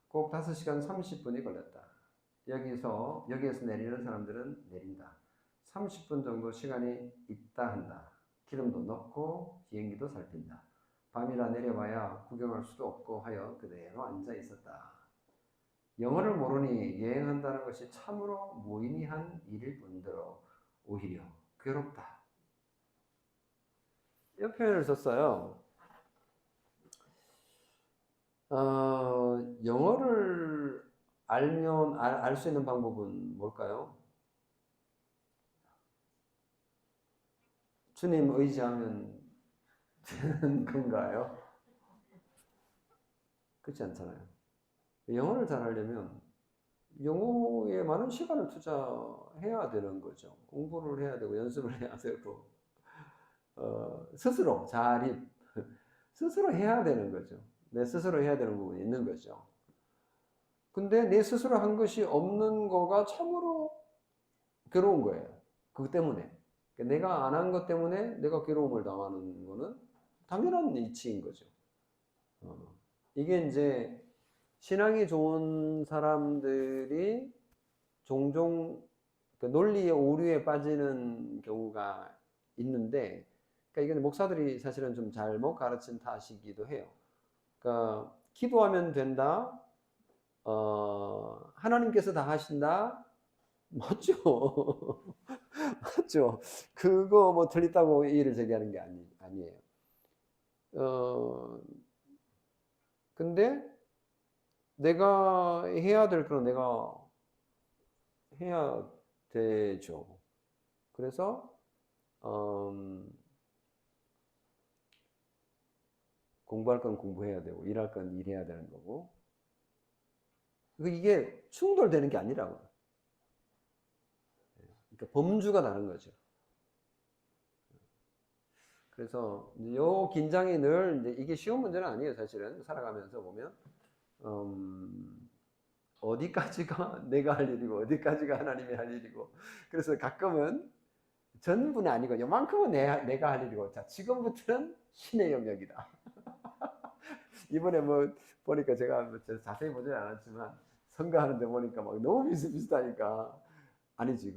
꼭 5시간 30분이 걸렸다. 여기에서 내리는 사람들은 내린다. 30분 정도 시간이 있다 한다. 기름도 넣고 비행기도 살핀다. 밤이라 내려봐야 구경할 수도 없고 하여 그대로 앉아 있었다. 영어를 모르니 여행한다는 것이 참으로 무의미한 일일 뿐더러 오히려 괴롭다. 이 표현을 썼어요. 영어를 알면 알 수 있는 방법은 뭘까요? 주님 의지하면 되는 건가요? 그렇지 않잖아요. 영어를 잘하려면 영어에 많은 시간을 투자해야 되는 거죠. 공부를 해야 되고 연습을 해야 되고 스스로 스스로 해야 되는 거죠. 내 스스로 해야 되는 부분이 있는 거죠. 근데 내 스스로 한 것이 없는 거가 참으로 괴로운 거예요. 그것 때문에. 내가 안 한 것 때문에 내가 괴로움을 당하는 거는 당연한 이치인 거죠. 이게 이제 신앙이 좋은 사람들이 종종 논리의 오류에 빠지는 경우가 있는데, 그러니까 이건 목사들이 사실은 좀 잘못 가르친 탓이기도 해요. 그러니까 기도하면 된다. 하나님께서 다 하신다? 맞죠. 맞죠. 그거 뭐 틀렸다고 이의를 제기하는 게 아니에요. 근데 내가 해야 될 거는 내가 해야 되죠. 그래서 공부할 건 공부해야 되고 일할 건 일해야 되는 거고, 이게 충돌되는 게 아니라고. 그러니까 범주가 다른 거죠. 그래서 요 긴장이 늘 이제 이게 쉬운 문제는 아니에요. 사실은 살아가면서 보면 어디까지가 내가 할 일이고 어디까지가 하나님이 할 일이고, 그래서 가끔은 전부는 아니고 요만큼은 내가 할 일이고, 자 지금부터는 신의 영역이다. 이번에 뭐 보니까 제가 뭐 자세히 보지는 않았지만 선거하는데 보니까 막 너무 비슷비슷하니까, 아니지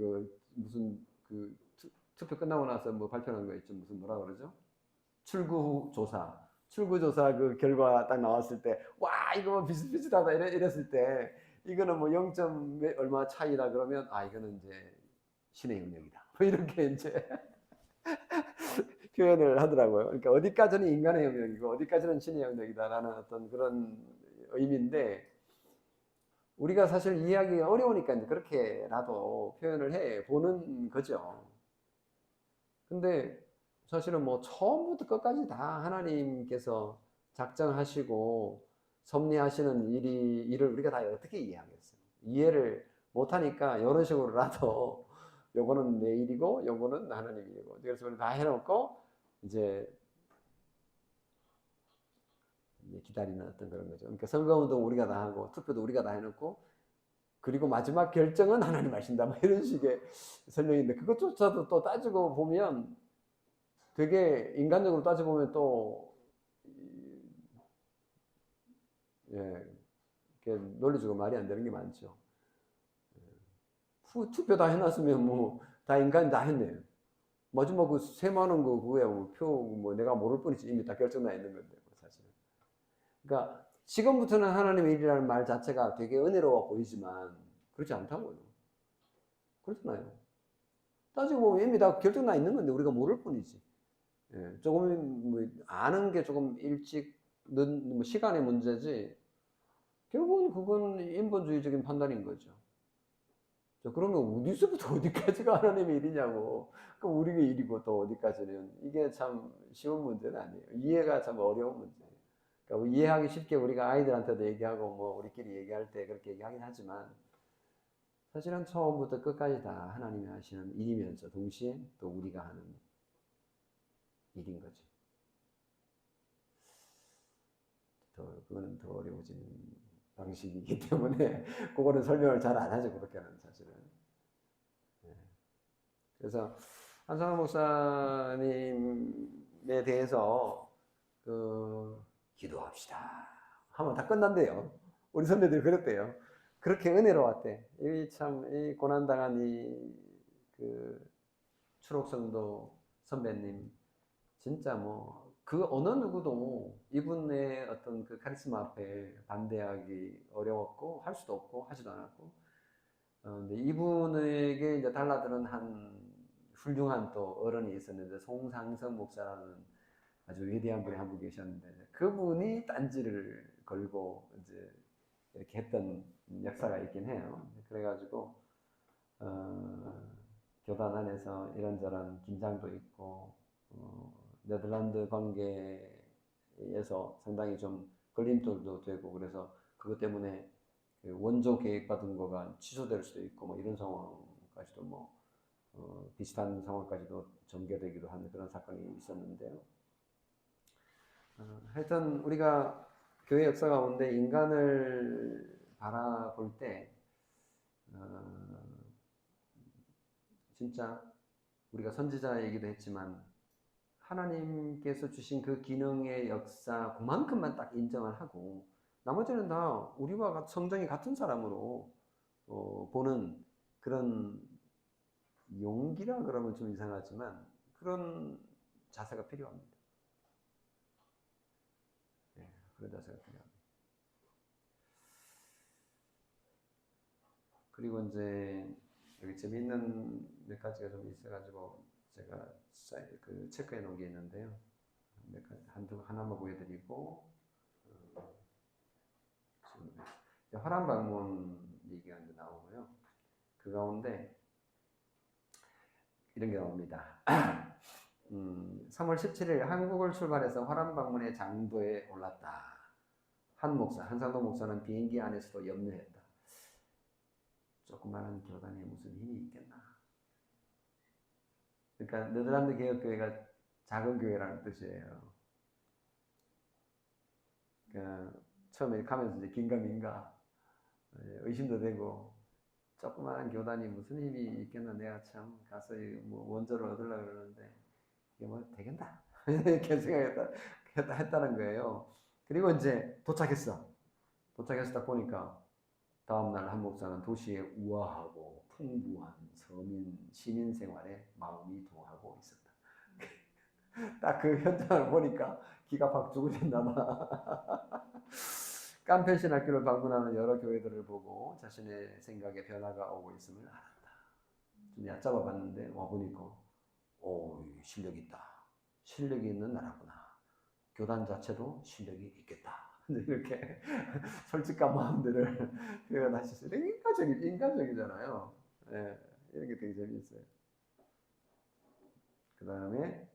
무슨 투표 끝나고 나서 뭐 발표하는 거 있죠. 무슨 뭐라 그러죠? 출구조사 그 결과 딱 나왔을 때, 와 이거 뭐 비슷비슷하다 이랬을 때, 이거는 뭐 0점 얼마 차이다 그러면 이거는 이제 신의 영역이다. 뭐 이렇게 이제 표현을 하더라고요. 그러니까 어디까지는 인간의 영역이고 어디까지는 신의 영역이다라는 어떤 그런 의미인데, 우리가 사실 이해하기가 어려우니까 이제 그렇게라도 표현을 해 보는 거죠. 근데 사실은 뭐 처음부터 끝까지 다 하나님께서 작정하시고 섭리하시는 일을 우리가 다 어떻게 이해하겠어요? 이해를 못하니까 이런 식으로라도 요거는 내 일이고 요거는 하나님 일이고, 그래서 우리 다 해놓고 이제 기다리는 어떤 그런 거죠. 그러니까 선거운동 우리가 다 하고 투표도 우리가 다 해놓고, 그리고 마지막 결정은 하나님 하신다, 뭐 이런 식의 설명인데, 그것조차도 또 따지고 보면 되게 인간적으로 따져보면 또 논리적으로 말이 안 되는 게 많죠. 투표 다 해놨으면 뭐 다 인간이 다 했네요. 마지막 그 3만 원 그거야 표 내가 모를 뿐이지 이미 다 결정 나 있는 건데 사실은. 그러니까 지금부터는 하나님의 일이라는 말 자체가 되게 은혜로워 보이지만 그렇지 않다고요. 그렇잖아요. 따지고 보면 이미 다 결정 나 있는 건데 우리가 모를 뿐이지. 조금 뭐 아는 게 조금 일찍 뭐 시간의 문제지, 결국은 그건 인본주의적인 판단인 거죠. 그러면 어디서부터 어디까지가 하나님의 일이냐고. 그럼 우리의 일이고 또 어디까지는, 이게 참 쉬운 문제는 아니에요. 이해가 참 어려운 문제예요. 그러니까 이해하기 쉽게 우리가 아이들한테도 얘기하고 뭐 우리끼리 얘기할 때 그렇게 얘기하긴 하지만, 사실은 처음부터 끝까지 다 하나님이 하시는 일이면서 동시에 또 우리가 하는 일인 거죠. 그거는 더 어려워지는 방식이기 때문에 그거는 설명을 잘 안 하죠, 그렇게는 사실은. 그래서 한상환 목사님에 대해서 기도합시다 하면 다 끝난대요. 우리 선배들이 그랬대요. 그렇게 은혜로웠대. 이 고난당한 추록성도 선배님, 진짜 뭐 그 어느 누구도 이분의 어떤 그 카리스마 앞에 반대하기 어려웠고 할 수도 없고 하지도 않았고, 근데 이분에게 이제 달라드는 한 훌륭한 또 어른이 있었는데, 송상석 목사라는 아주 위대한 분이 한 분 계셨는데, 그분이 딴지를 걸고 이제 이렇게 했던 역사가 있긴 해요. 그래가지고 교단 안에서 이런저런 긴장도 있고, 네덜란드 관계에서 상당히 좀 걸림돌도 되고, 그래서 그것 때문에 원조 계획받은 거가 취소될 수도 있고 뭐 이런 상황까지도 뭐 비슷한 상황까지도 전개되기도 하는 그런 사건이 있었는데요. 하여튼 우리가 교회 역사 가운데 인간을 바라볼 때 진짜 우리가 선지자 얘기도 했지만 하나님께서 주신 그 기능의 역사 그만큼만 딱 인정을 하고, 나머지는 다 우리와 성정이 같은 사람으로 보는 그런 용기라 그러면 좀 이상하지만 그런 자세가 필요합니다. 그런 자세가 필요합니다. 그리고 이제 여기 재미있는 몇 가지가 좀 있어가지고 제가 체크해 놓은 게 있는데요. 몇 가지 하나만 보여드리고 지금 이제 화란 방문 얘기가 이제 나오고요. 그 가운데 이런 게 나옵니다. 3월 17일 한국을 출발해서 화란 방문의 장도에 올랐다. 한상도 목사는 비행기 안에서도 염려했다. 조그마한 교단에 무슨 힘이 있겠나. 그러니까 네덜란드 개혁교회가 작은 교회라는 뜻이에요. 그러니까 처음에 가면서 이제 긴가민가 의심도 되고 조그마한 교단이 무슨 힘이 있겠나. 내가 참 가서 뭐 원조를 얻으려고 그러는데 이게 뭐 되겠나 이렇게 생각했다는 거예요. 그리고 이제 도착해서 딱 보니까 다음날 한 목사는 도시의 우아하고 풍부한 시민 생활에 마음이 동하고 있었다. 딱 그 현장을 보니까 기가 팍 죽으셨나 봐. 깡패 신학교를 방문하는 여러 교회들을 보고 자신의 생각에 변화가 오고 있음을 알았다. 좀 얕잡아 봤는데 와보니까 오, 실력이 있다. 실력이 있는 나라구나. 교단 자체도 실력이 있겠다. 이렇게 솔직한 마음들을 표현하셨어요. 인간적이잖아요. 네, 이런 게 되게 재미있어요. 그 다음에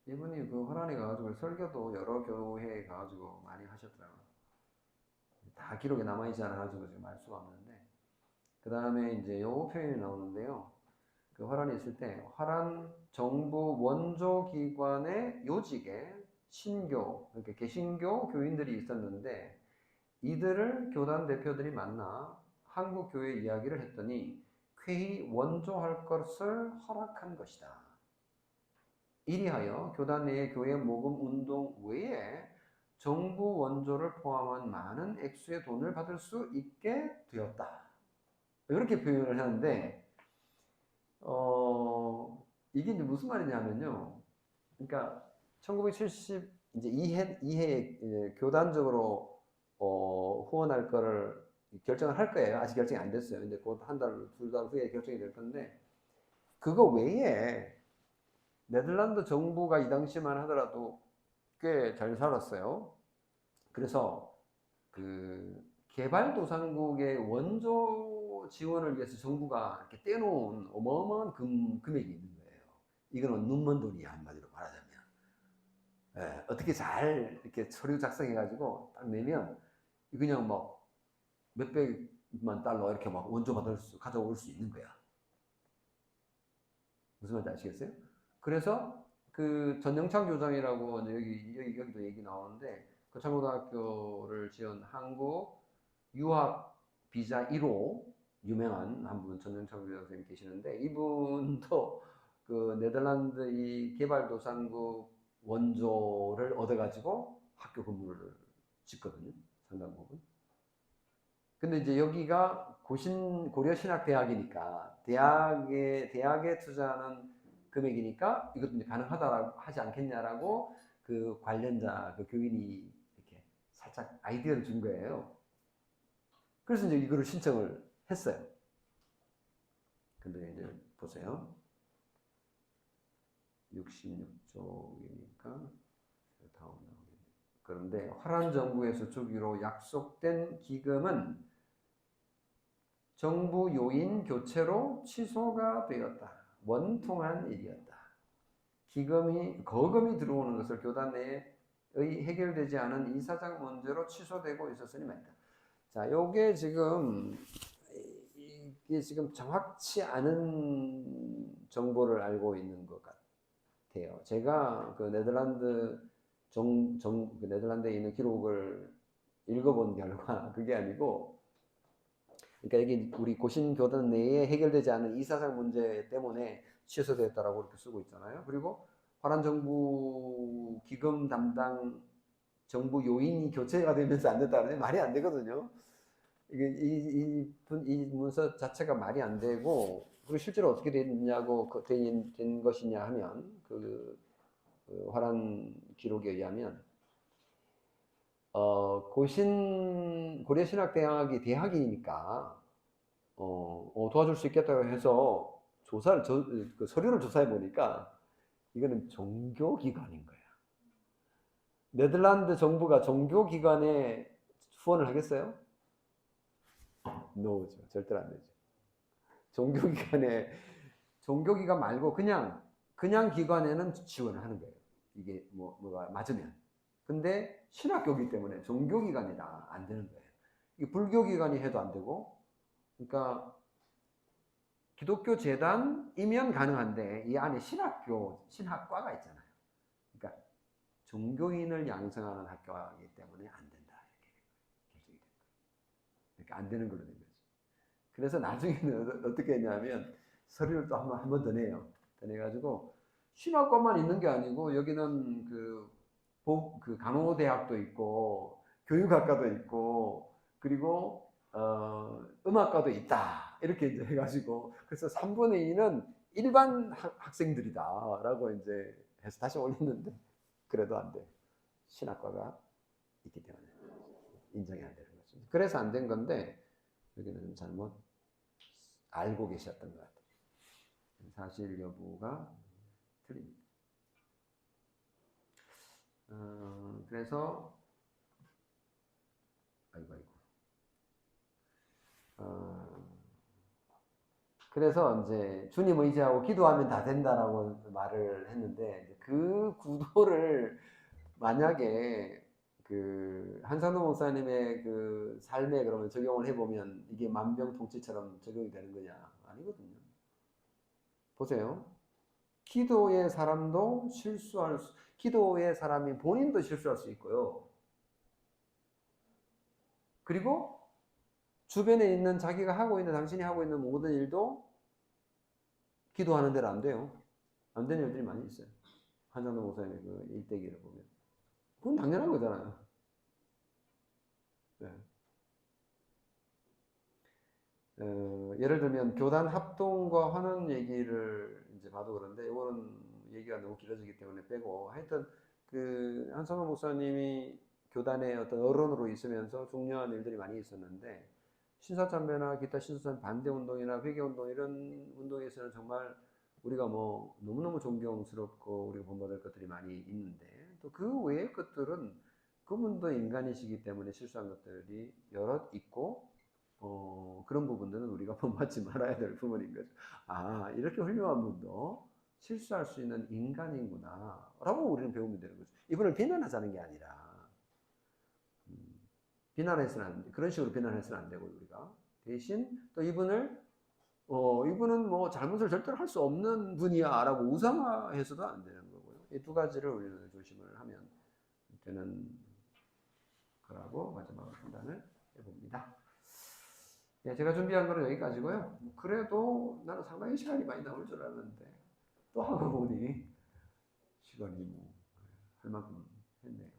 이분이 그 호란에 가가지고 설교도 여러 교회에 가가지고 많이 하셨더라고요. 다 기록에 남아있지 않아가지고 지금 알 수가 없는데, 그 다음에 이제 요 표현이 나오는데요. 그 화란에 있을 때 화란 정부 원조 기관의 요직에 신교, 그러니까 개신교 교인들이 있었는데 이들을 교단 대표들이 만나 한국 교회 이야기를 했더니 쾌히 원조할 것을 허락한 것이다. 이리하여 교단 내의 교회 모금 운동 외에 정부 원조를 포함한 많은 액수의 돈을 받을 수 있게 되었다. 이렇게 표현을 하는데 이게 이제 무슨 말이냐면요. 그러니까 1970 이제 이해 교단적으로 후원할 거를 결정을 할 거예요. 아직 결정이 안 됐어요. 이제 곧 한 달, 두 달 후에 결정이 될 건데 그거 외에 네덜란드 정부가 이 당시만 하더라도 꽤 잘 살았어요. 그래서 그 개발도상국의 원조 지원을 위해서 정부가 이렇게 떼놓은 어마어마한 금액이 있는 거예요. 이거는 눈먼 돈이야, 한마디로 말하자면. 예, 어떻게 잘 이렇게 서류 작성해가지고 딱 내면 그냥 막 몇백만 달러 이렇게 막 원조 가져올 수 있는 거야. 무슨 말인지 아시겠어요? 그래서 그 전영창 교장이라고 여기도 얘기 나오는데 거창고등학교를 지은 한국 유학 비자 1호 유명한 한 분 전영창 교장님 계시는데 이분도 그 네덜란드 이 개발도상국 원조를 얻어가지고 학교 건물을 짓거든요. 상당 부분. 근데 이제 여기가 고려신학대학이니까 대학에 투자하는 금액이니까 이것도 이제 가능하다라고 하지 않겠냐라고 그 관련자 그 교인이 이렇게 살짝 아이디어를 준 거예요. 그래서 이제 이거를 신청을 했어요. 근데 이제 보세요. 66쪽이니까 다음 그런데 화란 정부에서 주기로 약속된 기금은 정부 요인 교체로 취소가 되었다. 원통한 일이었다. 거금이 들어오는 것을 교단 내의 해결되지 않은 이사장 문제로 취소되고 있었으니 말이다. 자, 요게 지금 이게 지금 정확치 않은 정보를 알고 있는 것 같아요. 제가 그 네덜란드에 있는 기록을 읽어본 결과 그게 아니고, 그러니까 이게 우리 고신교단 내에 해결되지 않은 이사장 문제 때문에 취소되었다라고 이렇게 쓰고 있잖아요. 그리고 화란 정부 기금 담당 정부 요인이 교체가 되면서 안 됐다는 말이 안 되거든요. 이게 이 문서 자체가 말이 안 되고, 그리고 실제로 어떻게 된 것이냐 하면 그 화란 기록에 의하면 고려신학대학이 대학이니까 도와줄 수 있겠다고 해서 그 서류를 조사해 보니까 이거는 종교기관인 거야. 네덜란드 정부가 종교기관에 후원을 하겠어요? 노죠. 절대로 안 되죠. 종교기관 말고 그냥 기관에는 지원을 하는 거예요. 이게 뭐가 맞으면. 근데 신학교이기 때문에 종교기관이라 안 되는 거예요. 이게 불교기관이 해도 안 되고, 그러니까 기독교 재단이면 가능한데 이 안에 신학과가 있잖아요. 그러니까 종교인을 양성하는 학교이기 때문에 안 된다. 이렇게 결정이 된 거예요. 그러니까 안 되는 걸로 된 거죠. 그래서 나중에는 어떻게 했냐면 서류를 또 한 번 더 내요. 더 내가지고 신학과만 있는 게 아니고 여기는 그 간호대학도 있고 교육학과도 있고 그리고 음악과도 있다. 이렇게 이제 해가지고 그래서 3분의 2는 일반 학생들이다라고 이제 해서 다시 올렸는데 그래도 안 돼. 신학과가 있기 때문에 인정이 안 되는 거죠. 그래서 안 된 건데 여기는 좀 잘못 알고 계셨던 것 같아요. 사실 여부가 틀립니다. 그래서 그래서 이제 주님 의지하고 기도하면 다 된다라고 말을 했는데 이제 그 구도를 만약에 그 한상도 목사님의 그 삶에 그러면 적용을 해보면 이게 만병통치처럼 적용이 되는 거냐? 아니거든요. 보세요. 기도의 사람도 기도의 사람이 본인도 실수할 수 있고요. 그리고 주변에 있는 자기가 하고 있는 당신이 하고 있는 모든 일도 기도하는 대로 안 돼요. 안 되는 일들이 많이 있어요. 한상도 목사님의 그 일대기를 보면. 그건 당연한 거잖아요. 네. 예를 들면 교단 합동과 환원 얘기를 이제 봐도 그런데 이거는 얘기가 너무 길어지기 때문에 빼고 하여튼 그 한상도 목사님이 교단의 어떤 어른으로 있으면서 중요한 일들이 많이 있었는데 신사참배나 기타 신사참 반대 운동이나 회개 운동 이런 운동에서는 정말 우리가 뭐 너무너무 존경스럽고 우리가 본받을 것들이 많이 있는데 또 그 외의 것들은 그분도 인간이시기 때문에 실수한 것들이 여럿 있고 그런 부분들은 우리가 본받지 말아야 될 부분인 거죠. 아, 이렇게 훌륭한 분도 실수할 수 있는 인간이구나 라고 우리는 배우면 되는 거죠. 이분을 비난하자는 게 아니라 비난해서는 안 돼. 그런 식으로 비난해서는 안 되고 우리가 대신 또 이분은 뭐 잘못을 절대로 할 수 없는 분이야 라고 우상화해서도 안 되는 거고요. 이 두 가지를 우리는 조심을 하면 되는 거라고 마지막으로 판단을 해봅니다. 네, 제가 준비한 거는 여기까지고요. 그래도 나는 상당히 시간이 많이 남을 줄 알았는데 또 하고 보니 시간이 뭐 할 만큼 했네요.